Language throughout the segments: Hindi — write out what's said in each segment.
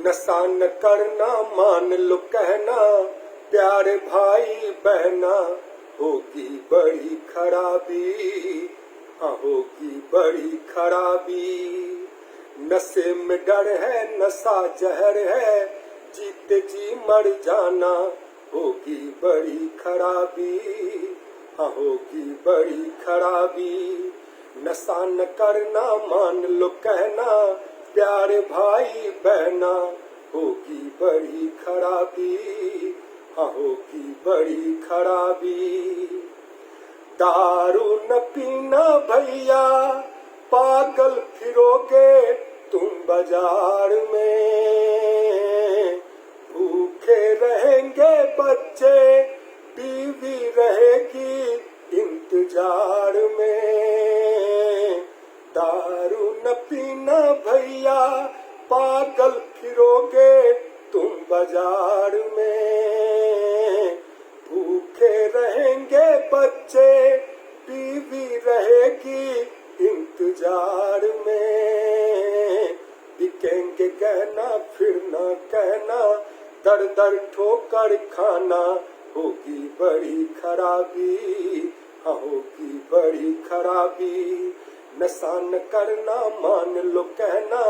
नशा न करना मान लो कहना, प्यारे भाई बहना, होगी बड़ी खराबी, हाँ होगी बड़ी खराबी। नशे में डर है, नशा जहर है, जीते जी मर जाना, होगी बड़ी खराबी, हाँ होगी बड़ी खराबी। नशा न करना मान लो कहना, प्यारे भाई बहना, होगी बड़ी खराबी, हाँ होगी बड़ी खराबी। दारू न पीना भैया, पागल फिरोगे तुम बाजार में, भूखे रहेंगे बच्चे, बीवी रहेगी इंतजार में। दारू न पीना भैया, पागल फिरोगे तुम बाजार में, भूखे रहेंगे बच्चे, बीवी रहेगी इंतजार में। बिकेंगे गहना फिर न कहना, दर दर ठोकर खाना, होगी बड़ी खराबी, हाँ होगी बड़ी खराबी। नशा न करना मान लो कहना,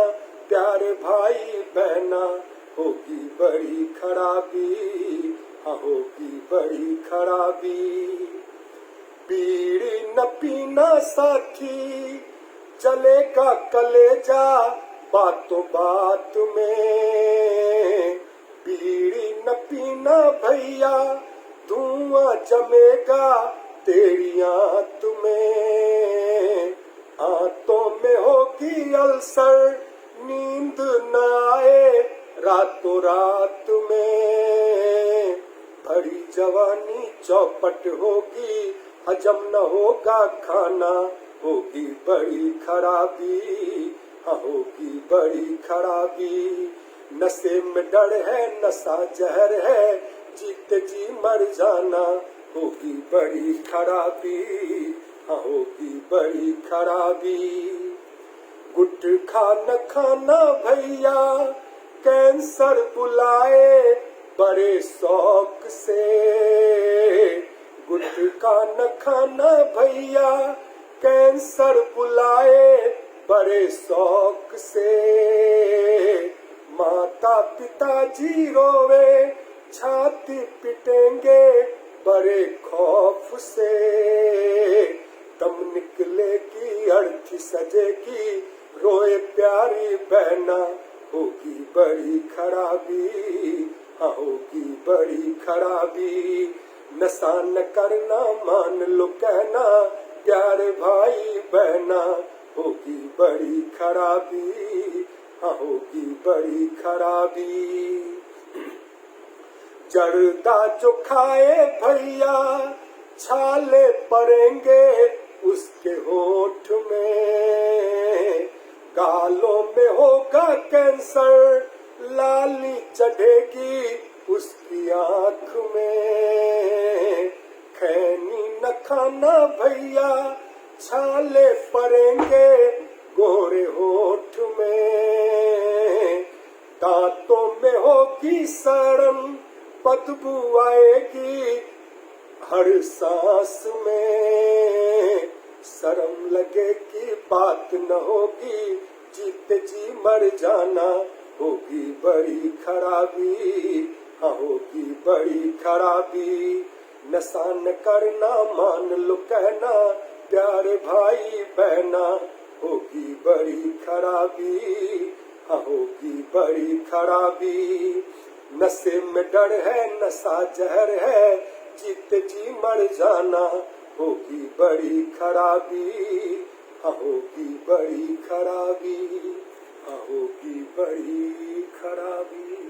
प्यारे भाई बहना, होगी बड़ी खराबी, हाँ होगी बड़ी खराबी। बीड़ी न पीना साथी, जलेगा कलेजा बातों बात में। बीड़ी न पीना भैया, धुआं जमेगा तेरी आंत में। आंतों में होगी अल्सर, नींद न आए रातों रात में। भरी जवानी चौपट होगी, हजम न होगा खाना, होगी बड़ी खराबी, हाँ होगी बड़ी खराबी। नशे में डर है, नशा जहर है, जीते जी मर जाना, होगी बड़ी खराबी, हाँ होगी बड़ी खराबी। गुटखा न खाना भैया, कैंसर बुलाए बड़े शौक से। गुटखा न खाना भैया, कैंसर बुलाए बड़े शौक से। माता पिता जी रोवे, छाती पिटेंगे बड़े खौफ से। दम निकलेगी अर्थी सजेगी, रोए प्यारी बहना, होगी बड़ी खराबी, हाँ होगी बड़ी खराबी। नशा न करना मान लो कहना, प्यारे भाई बहना, होगी बड़ी खराबी, हाँ होगी बड़ी खराबी। जर्दा जो खाए भैया, छाले पड़ेंगे उसके होठ में। गालों में होगा कैंसर, लाली चढ़ेगी उसकी आँख में। खैनी न खाना भैया, छाले पड़ेंगे गोरे होठ में। दांतों में होगी शर्म, बदबू आएगी हर सांस में। शर्म लगेगी बात न होगी, जीते जी मर जाना, होगी बड़ी खराबी, हाँ होगी बड़ी खराबी। नशा न करना मान लो कहना, प्यारे भाई बहना, होगी बड़ी खराबी, हाँ होगी बड़ी खराबी। नशे में डर है, नशा जहर है, जीते जी मर जाना, होगी बड़ी खराबी, हाँ होगी बड़ी खराबी, हाँ होगी बड़ी खराबी।